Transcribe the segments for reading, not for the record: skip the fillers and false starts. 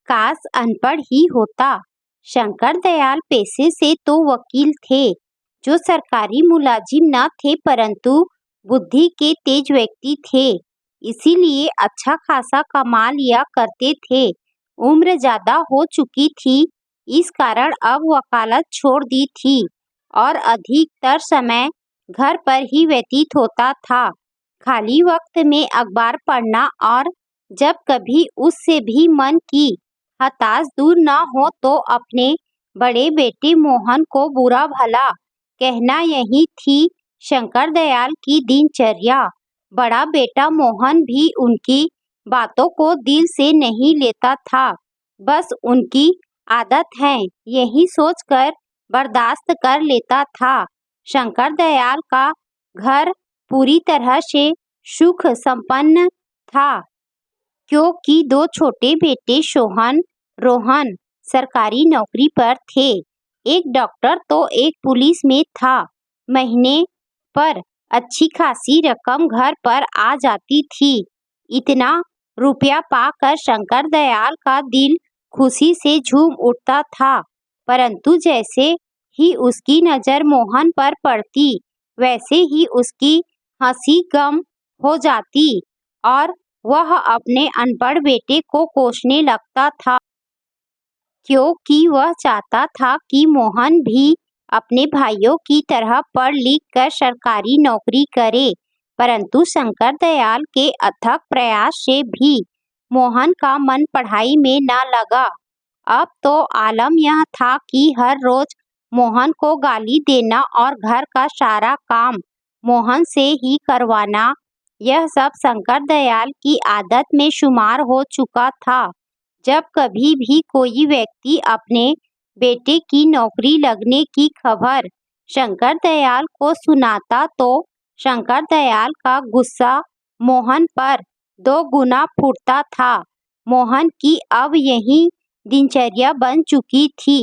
काश अनपढ़ ही होता। शंकर दयाल पेशे से तो वकील थे, जो सरकारी मुलाजिम न थे परंतु बुद्धि के तेज व्यक्ति थे, इसीलिए अच्छा खासा कमा लिया करते थे। उम्र ज्यादा हो चुकी थी, इस कारण अब वकालत छोड़ दी थी और अधिकतर समय घर पर ही व्यतीत होता था। खाली वक्त में अखबार पढ़ना और जब कभी उससे भी मन की हताश दूर न हो तो अपने बड़े बेटे मोहन को बुरा भला कहना, यही थी शंकर दयाल की दिनचर्या। बड़ा बेटा मोहन भी उनकी बातों को दिल से नहीं लेता था, बस उनकी आदत है यही सोचकर बर्दाश्त कर लेता था। शंकर दयाल का घर पूरी तरह से सुख संपन्न था, क्योंकि दो छोटे बेटे सोहन रोहन सरकारी नौकरी पर थे। एक डॉक्टर तो एक पुलिस में था। महीने पर अच्छी खासी रकम घर पर आ जाती थी। इतना रुपया पाकर शंकर दयाल का दिल खुशी से झूम उठता था, परंतु जैसे ही उसकी नजर मोहन पर पड़ती वैसे ही उसकी हंसी गम हो जाती और वह अपने अनपढ़ बेटे को कोसने लगता था, क्योंकि वह चाहता था कि मोहन भी अपने भाइयों की तरह पढ़ लिख कर सरकारी नौकरी करे। परंतु शंकर दयाल के अथक प्रयास से भी मोहन का मन पढ़ाई में न लगा। अब तो आलम यह था कि हर रोज मोहन को गाली देना और घर का सारा काम मोहन से ही करवाना, यह सब शंकर दयाल की आदत में शुमार हो चुका था। जब कभी भी कोई व्यक्ति अपने बेटे की नौकरी लगने की खबर शंकर दयाल को सुनाता तो शंकर दयाल का गुस्सा मोहन पर 2 गुना फूटता था। मोहन की अब यही दिनचर्या बन चुकी थी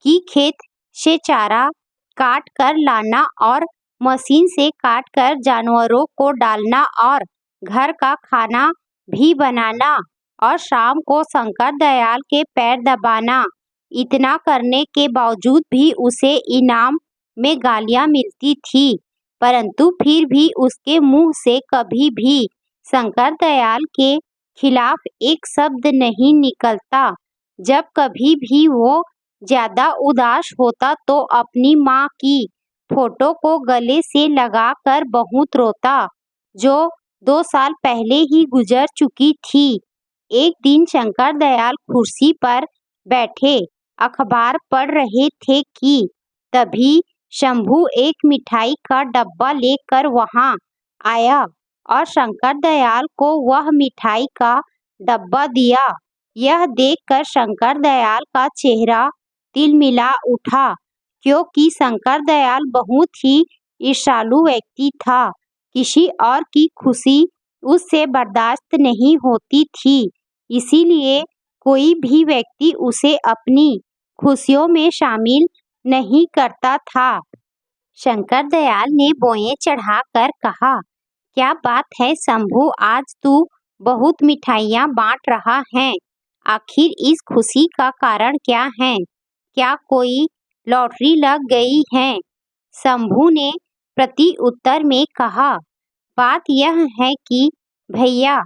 कि खेत से चारा काट कर लाना और मशीन से काट कर जानवरों को डालना और घर का खाना भी बनाना और शाम को शंकर दयाल के पैर दबाना। इतना करने के बावजूद भी उसे इनाम में गालियां मिलती थी, परंतु फिर भी उसके मुंह से कभी भी शंकर दयाल के खिलाफ एक शब्द नहीं निकलता। जब कभी भी वो ज्यादा उदास होता तो अपनी माँ की फोटो को गले से लगाकर बहुत रोता, जो 2 साल पहले ही गुजर चुकी थी। एक दिन शंकर दयाल कुर्सी पर बैठे अखबार पढ़ रहे थे कि तभी शंभू एक मिठाई का डब्बा लेकर वहां आया और शंकर दयाल को वह मिठाई का डब्बा दिया। यह देखकर शंकर दयाल का चेहरा तिलमिला उठा, क्योंकि शंकर दयाल बहुत ही ईर्ष्यालु व्यक्ति था। किसी और की खुशी उससे बर्दाश्त नहीं होती थी, इसीलिए कोई भी व्यक्ति उसे अपनी खुशियों में शामिल नहीं करता था। शंकर दयाल ने बोए चढ़ाकर कहा, क्या बात है शंभू, आज तू बहुत मिठाइयाँ बांट रहा है। आखिर इस खुशी का कारण क्या है? क्या कोई लॉटरी लग गई है? शंभू ने प्रति उत्तर में कहा, बात यह है कि भैया,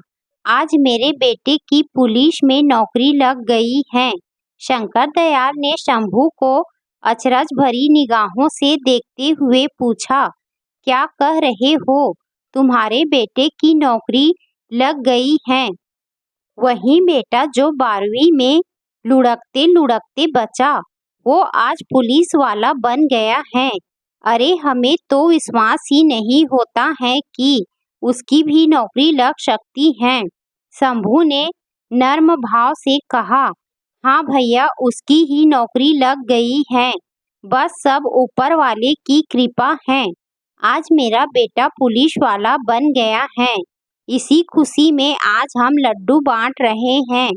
आज मेरे बेटे की पुलिस में नौकरी लग गई है। शंकर दयाल ने शंभू को अचरज भरी निगाहों से देखते हुए पूछा, क्या कह रहे हो? तुम्हारे बेटे की नौकरी लग गई है? वही बेटा जो 12वीं में लुढ़कते लुढ़कते बचा, वो आज पुलिस वाला बन गया है। अरे हमें तो विश्वास ही नहीं होता है कि उसकी भी नौकरी लग सकती है। शंभू ने नर्म भाव से कहा, हाँ भैया, उसकी ही नौकरी लग गई है, बस सब ऊपर वाले की कृपा है। आज मेरा बेटा पुलिस वाला बन गया है, इसी खुशी में आज हम लड्डू बांट रहे हैं।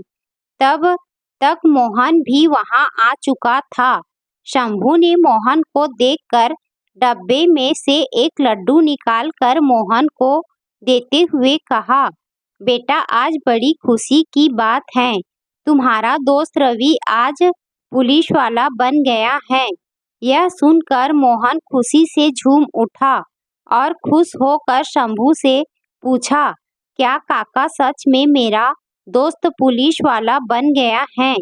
तब तक मोहन भी वहां आ चुका था। शंभू ने मोहन को देखकर डब्बे में से एक लड्डू निकालकर मोहन को देते हुए कहा, बेटा, आज बड़ी खुशी की बात है, तुम्हारा दोस्त रवि आज पुलिस वाला बन गया है। यह सुनकर मोहन खुशी से झूम उठा और खुश होकर शंभू से पूछा, क्या काका सच में मेरा दोस्त पुलिस वाला बन गया है?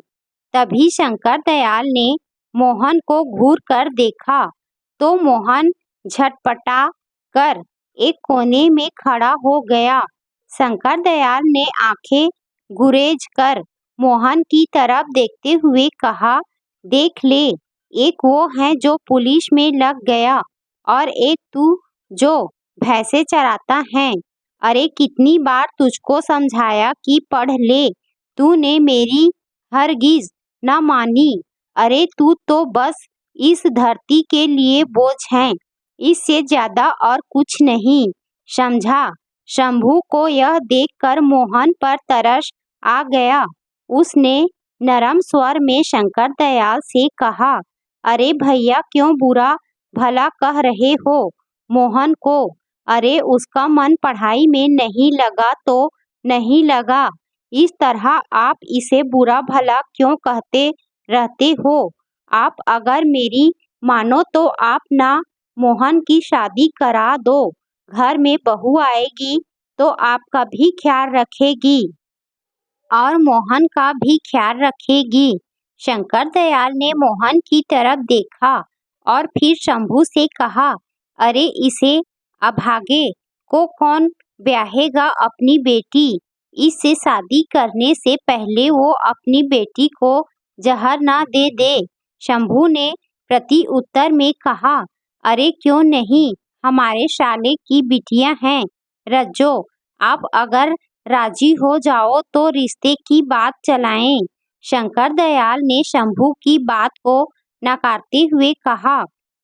तभी शंकर दयाल ने मोहन को घूर कर देखा तो मोहन झटपटा कर एक कोने में खड़ा हो गया। शंकर दयाल ने आंखें गुरेज कर मोहन की तरफ देखते हुए कहा, देख ले, एक वो है जो पुलिस में लग गया और एक तू जो भैंसे चराता है। अरे कितनी बार तुझको समझाया कि पढ़ ले, तूने मेरी हरगिज न मानी। अरे तू तो बस इस धरती के लिए बोझ है, इससे ज्यादा और कुछ नहीं, समझा? शंभू को यह देखकर मोहन पर तरस आ गया। उसने नरम स्वर में शंकर दयाल से कहा, अरे भैया क्यों बुरा भला कह रहे हो मोहन को? अरे उसका मन पढ़ाई में नहीं लगा तो नहीं लगा, इस तरह आप इसे बुरा भला क्यों कहते रहते हो? आप अगर मेरी मानो तो आप ना मोहन की शादी करा दो, घर में बहू आएगी तो आपका भी ख्याल रखेगी और मोहन का भी ख्याल रखेगी। शंकर दयाल ने मोहन की तरफ देखा और फिर शंभू से कहा, अरे इसे अभागे को कौन ब्याहेगा अपनी बेटी? इससे शादी करने से पहले वो अपनी बेटी को जहर ना दे दे। शंभू ने प्रति उत्तर में कहा, अरे क्यों नहीं, हमारे साले की बिटियां हैं, रज्जो, आप अगर राजी हो जाओ तो रिश्ते की बात चलाएं। शंकर दयाल ने शंभू की बात को नकारते हुए कहा,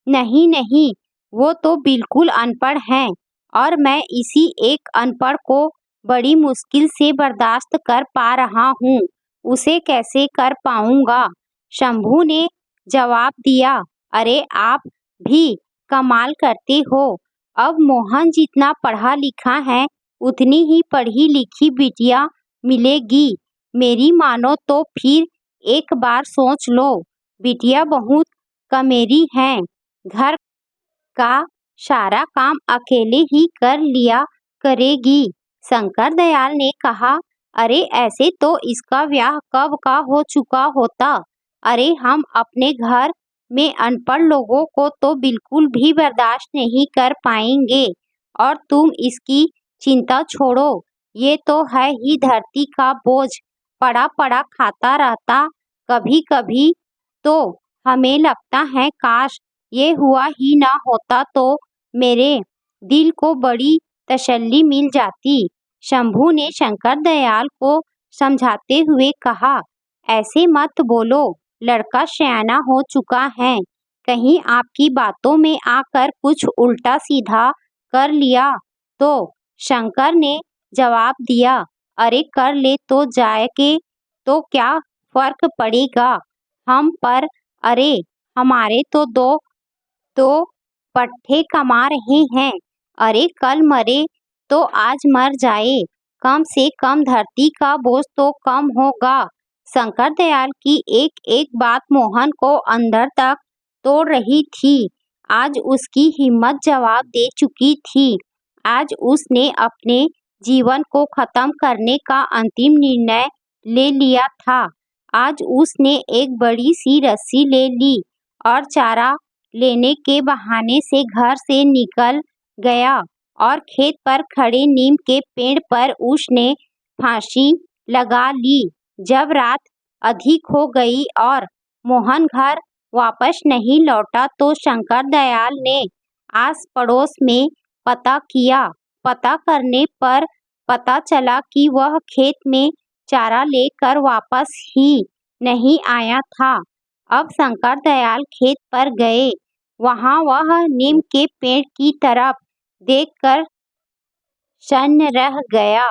नहीं नहीं, वो तो बिल्कुल अनपढ़ है और मैं इसी एक अनपढ़ को बड़ी मुश्किल से बर्दाश्त कर पा रहा हूँ, उसे कैसे कर पाऊंगा? शंभू ने जवाब दिया, अरे आप भी कमाल करते हो। अब मोहन जितना पढ़ा लिखा है उतनी ही पढ़ी लिखी बिटिया मिलेगी। मेरी मानो तो फिर एक बार सोच लो, बिटिया बहुत कमेरी हैं, घर का सारा काम अकेले ही कर लिया करेगी। शंकर दयाल ने कहा, अरे ऐसे तो इसका ब्याह कब का हो चुका होता। अरे हम अपने घर में अनपढ़ लोगों को तो बिल्कुल भी बर्दाश्त नहीं कर पाएंगे। और तुम इसकी चिंता छोड़ो, ये तो है ही धरती का बोझ, पड़ा पड़ा खाता रहता। कभी कभी तो हमें लगता है काश ये हुआ ही ना होता तो मेरे दिल को बड़ी तसल्ली मिल जाती। शंभू ने शंकर दयाल को समझाते हुए कहा, ऐसे मत बोलो, लड़का सयाना हो चुका है, कहीं आपकी बातों में आकर कुछ उल्टा सीधा कर लिया तो? शंकर ने जवाब दिया, अरे कर ले तो जाएगे तो क्या फर्क पड़ेगा हम पर? अरे हमारे तो दो पट्टे कमा रहे हैं, अरे कल मरे तो आज मर जाए, कम से कम धरती का बोझ तो कम होगा। शंकर दयाल की एक एक बात मोहन को अंदर तक तोड़ रही थी। आज उसकी हिम्मत जवाब दे चुकी थी। आज उसने अपने जीवन को खत्म करने का अंतिम निर्णय ले लिया था। आज उसने एक बड़ी सी रस्सी ले ली और चारा लेने के बहाने से घर से निकल गया और खेत पर खड़े नीम के पेड़ पर उसने फांसी लगा ली। जब रात अधिक हो गई और मोहन घर वापस नहीं लौटा तो शंकर दयाल ने आस पड़ोस में पता किया। पता करने पर पता चला कि वह खेत में चारा लेकर वापस ही नहीं आया था। अब शंकर दयाल खेत पर गए। वहां वह नीम के पेड़ की तरफ देखकर सन्न रह गया,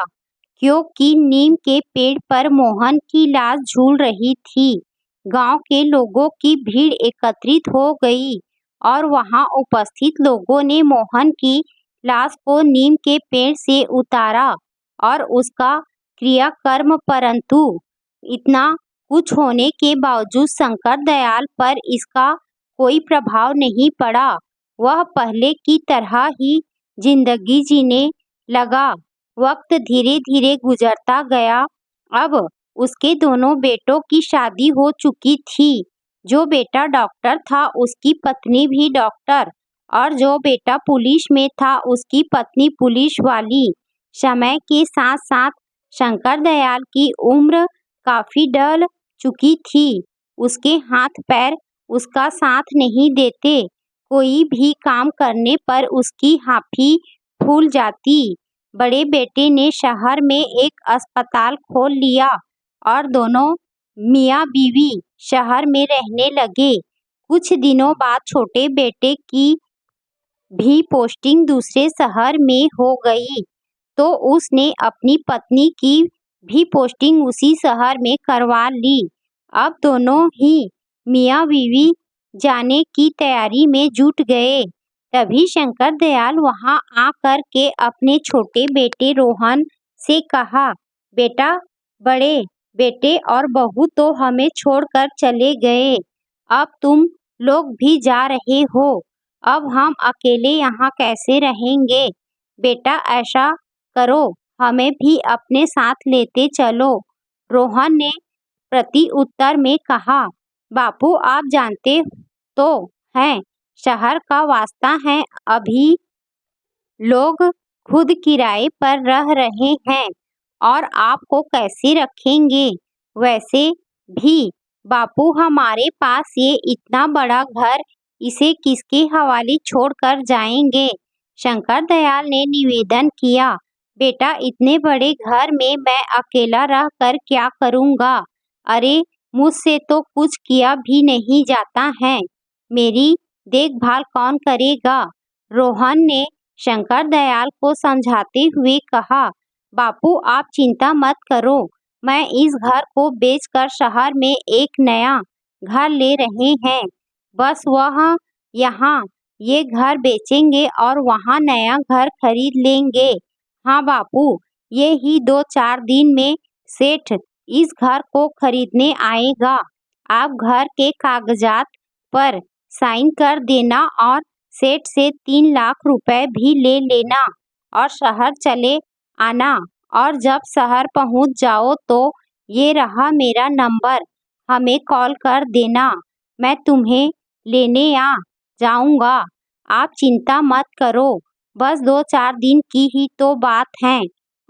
क्योंकि नीम के पेड़ पर मोहन की लाश झूल रही थी। गांव के लोगों की भीड़ एकत्रित हो गई और वहां उपस्थित लोगों ने मोहन की लाश को नीम के पेड़ से उतारा और उसका क्रियाकर्म परंतु इतना कुछ होने के बावजूद शंकर दयाल पर इसका कोई प्रभाव नहीं पड़ा। वह पहले की तरह ही जिंदगी जीने लगा। वक्त धीरे धीरे गुजरता गया। अब उसके दोनों बेटों की शादी हो चुकी थी। जो बेटा डॉक्टर था उसकी पत्नी भी डॉक्टर, और जो बेटा पुलिस में था उसकी पत्नी पुलिस वाली। समय के साथ साथ शंकर दयाल की उम्र काफी ढल चुकी थी। उसके हाथ पैर उसका साथ नहीं देते। कोई भी काम करने पर उसकी हाफी फूल जाती। बड़े बेटे ने शहर में एक अस्पताल खोल लिया और दोनों मियाँ बीवी शहर में रहने लगे। कुछ दिनों बाद छोटे बेटे की भी पोस्टिंग दूसरे शहर में हो गई, तो उसने अपनी पत्नी की भी पोस्टिंग उसी शहर में करवा ली। अब दोनों ही मियाँ बीवी जाने की तैयारी में जुट गए। तभी शंकर दयाल वहां आकर के अपने छोटे बेटे रोहन से कहा, बेटा, बड़े बेटे और बहू तो हमें छोड़कर चले गए। अब तुम लोग भी जा रहे हो। अब हम अकेले यहाँ कैसे रहेंगे? बेटा, ऐसा करो, हमें भी अपने साथ लेते चलो। रोहन ने प्रति उत्तर में कहा, बापू, आप जानते तो हैं, शहर का वास्ता है। अभी लोग खुद किराए पर रह रहे हैं और आपको कैसे रखेंगे? वैसे भी बापू, हमारे पास ये इतना बड़ा घर, इसे किसके हवाले छोड़कर जाएंगे? शंकर दयाल ने निवेदन किया, बेटा, इतने बड़े घर में मैं अकेला रहकर क्या करूँगा? अरे, मुझसे तो कुछ किया भी नहीं जाता है। मेरी देखभाल कौन करेगा? रोहन ने शंकर दयाल को समझाते हुए कहा, बापू, आप चिंता मत करो। मैं इस घर को बेचकर शहर में एक नया घर ले रहे हैं। बस वह यहाँ ये घर बेचेंगे और वहाँ नया घर खरीद लेंगे। हाँ बापू, ये ही 2-4 दिन में सेठ इस घर को खरीदने आएगा। आप घर के कागजात पर साइन कर देना और सेठ से 3 लाख रुपए भी ले लेना और शहर चले आना। और जब शहर पहुंच जाओ तो ये रहा मेरा नंबर, हमें कॉल कर देना। मैं तुम्हें लेने आ जाऊंगा। आप चिंता मत करो, बस 2-4 दिन की ही तो बात है।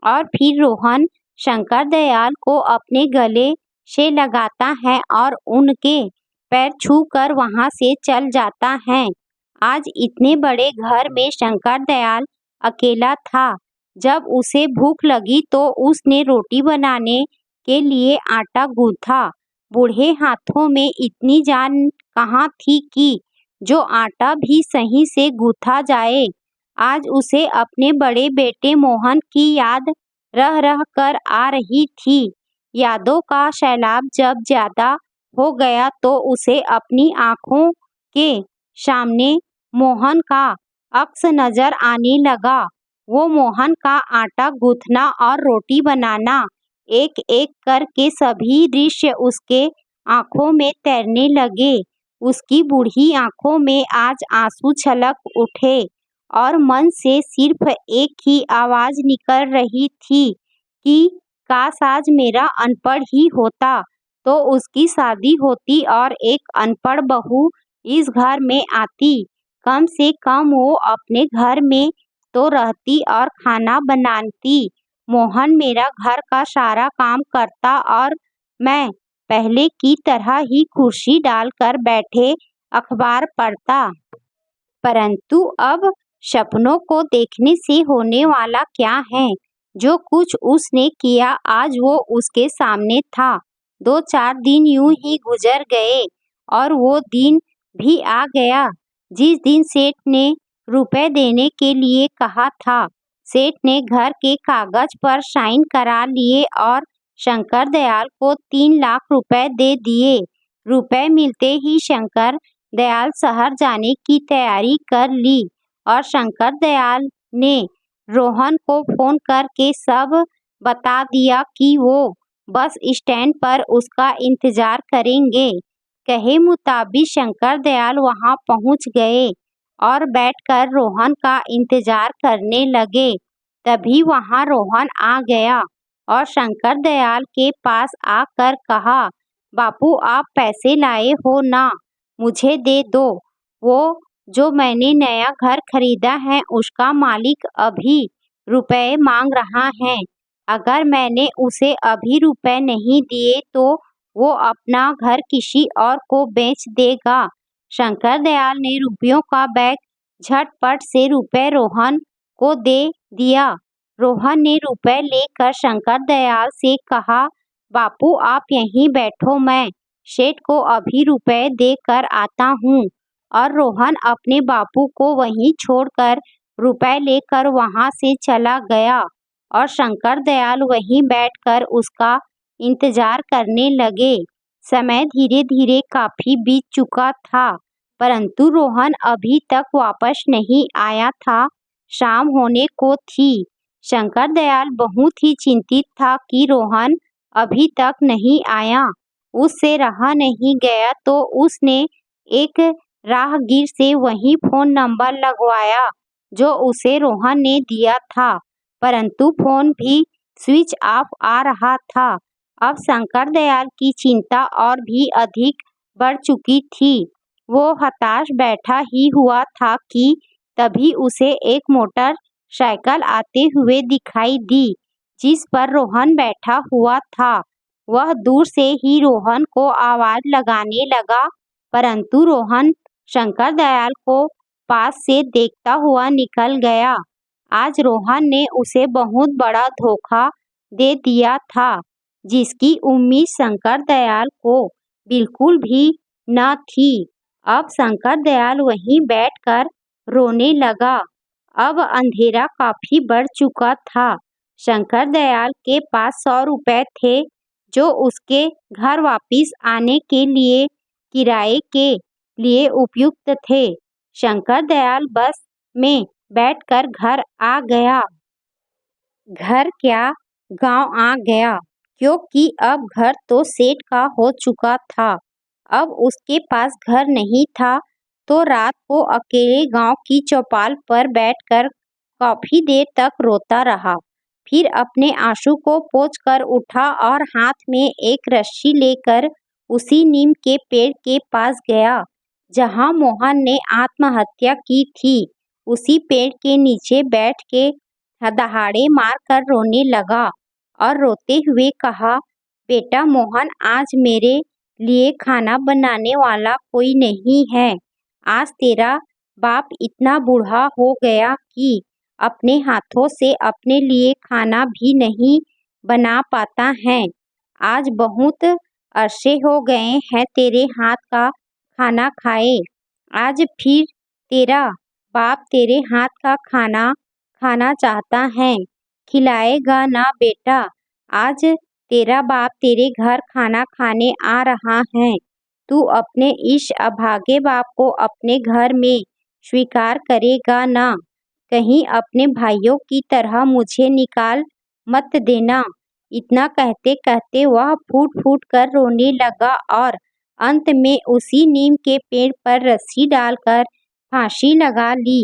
और फिर रोहन शंकर दयाल को अपने गले से लगाता है और उनके पैर छूकर वहां से चल जाता है। आज इतने बड़े घर में शंकर दयाल अकेला था। जब उसे भूख लगी तो उसने रोटी बनाने के लिए आटा गूंथा। बूढ़े हाथों में इतनी जान कहाँ थी कि जो आटा भी सही से गूंथा जाए। आज उसे अपने बड़े बेटे मोहन की याद रह रह कर आ रही थी। यादों का सैलाब जब ज्यादा हो गया तो उसे अपनी आंखों के सामने मोहन का अक्स नजर आने लगा। वो मोहन का आटा गूंथना और रोटी बनाना, एक एक करके सभी दृश्य उसके आंखों में तैरने लगे। उसकी बूढ़ी आंखों में आज आंसू छलक उठे और मन से सिर्फ एक ही आवाज निकल रही थी कि काश आज मेरा अनपढ़ ही होता, तो उसकी शादी होती और एक अनपढ़ बहू इस घर में आती। कम से कम वो अपने घर में तो रहती और खाना बनाती। मोहन मेरा घर का सारा काम करता और मैं पहले की तरह ही कुर्सी डालकर बैठे अखबार पढ़ता। परंतु अब सपनों को देखने से होने वाला क्या है? जो कुछ उसने किया आज वो उसके सामने था। 2-4 दिन यूं ही गुजर गए और वो दिन भी आ गया जिस दिन सेठ ने रुपए देने के लिए कहा था। सेठ ने घर के कागज पर साइन करा लिए और शंकर दयाल को 3 लाख रुपए दे दिए। रुपए मिलते ही शंकर दयाल शहर जाने की तैयारी कर ली और शंकर दयाल ने रोहन को फोन करके सब बता दिया कि वो बस स्टैंड पर उसका इंतजार करेंगे। कहे मुताबिक शंकर दयाल वहां पहुंच गए और बैठकर रोहन का इंतजार करने लगे। तभी वहां रोहन आ गया और शंकर दयाल के पास आकर कहा, बापू आप पैसे लाए हो ना, मुझे दे दो। वो जो मैंने नया घर खरीदा है उसका मालिक अभी रुपए मांग रहा है। अगर मैंने उसे अभी रुपए नहीं दिए तो वो अपना घर किसी और को बेच देगा। शंकर दयाल ने रुपयों का बैग झटपट से रुपए रोहन को दे दिया। रोहन ने रुपए लेकर शंकर दयाल से कहा, बापू आप यहीं बैठो, मैं सेठ को अभी रुपए देकर आता हूँ। और रोहन अपने बापू को वहीं छोड़कर रुपए लेकर वहां से चला गया और शंकर दयाल वहीं बैठकर उसका इंतजार करने लगे। समय धीरे धीरे काफी बीत चुका था, परंतु रोहन अभी तक वापस नहीं आया था। शाम होने को थी। शंकर दयाल बहुत ही चिंतित था कि रोहन अभी तक नहीं आया। उससे रहा नहीं गया तो उसने एक राहगीर से वही फोन नंबर लगवाया जो उसे रोहन ने दिया था, परंतु फोन भी स्विच ऑफ आ रहा था। अब शंकर दयाल की चिंता और भी अधिक बढ़ चुकी थी। वो हताश बैठा ही हुआ था कि तभी उसे एक मोटर साइकिल आते हुए दिखाई दी जिस पर रोहन बैठा हुआ था। वह दूर से ही रोहन को आवाज लगाने लगा, परंतु रोहन शंकर दयाल को पास से देखता हुआ निकल गया। आज रोहन ने उसे बहुत बड़ा धोखा दे दिया था जिसकी उम्मीद शंकर दयाल को बिल्कुल भी न थी। अब शंकर दयाल वहीं बैठकर रोने लगा। अब अंधेरा काफी बढ़ चुका था। शंकर दयाल के पास 100 रुपए थे जो उसके घर वापिस आने के लिए किराए के लिए उपयुक्त थे। शंकर दयाल बस में बैठकर घर आ गया। घर क्या, गांव आ गया, क्योंकि अब घर तो सेठ का हो चुका था। अब उसके पास घर नहीं था तो रात को अकेले गांव की चौपाल पर बैठकर काफी देर तक रोता रहा। फिर अपने आंसू को पोंछकर उठा और हाथ में एक रस्सी लेकर उसी नीम के पेड़ के पास गया जहां मोहन ने आत्महत्या की थी। उसी पेड़ के नीचे बैठ के दहाड़े मारकर रोने लगा और रोते हुए कहा, बेटा मोहन, आज मेरे लिए खाना बनाने वाला कोई नहीं है। आज तेरा बाप इतना बूढ़ा हो गया कि अपने हाथों से अपने लिए खाना भी नहीं बना पाता है। आज बहुत अरसे हो गए हैं तेरे हाथ का खाना खाए। आज फिर तेरा बाप तेरे हाथ का खाना खाना चाहता है। खिलाएगा ना बेटा? आज तेरा बाप तेरे घर खाना खाने आ रहा है। तू अपने इस अभागे बाप को अपने घर में स्वीकार करेगा ना? कहीं अपने भाइयों की तरह मुझे निकाल मत देना। इतना कहते कहते वह फूट फूट कर रोने लगा और अंत में उसी नीम के पेड़ पर रस्सी डालकर फांसी लगा ली।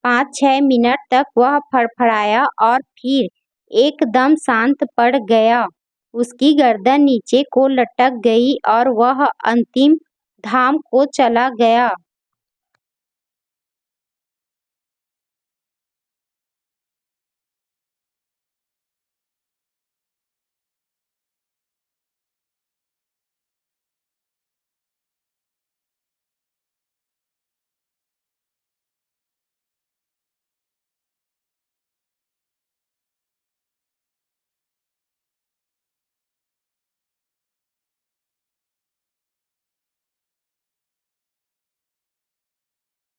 5-6 मिनट तक वह फड़फड़ाया और फिर एकदम शांत पड़ गया। उसकी गर्दन नीचे को लटक गई और वह अंतिम धाम को चला गया।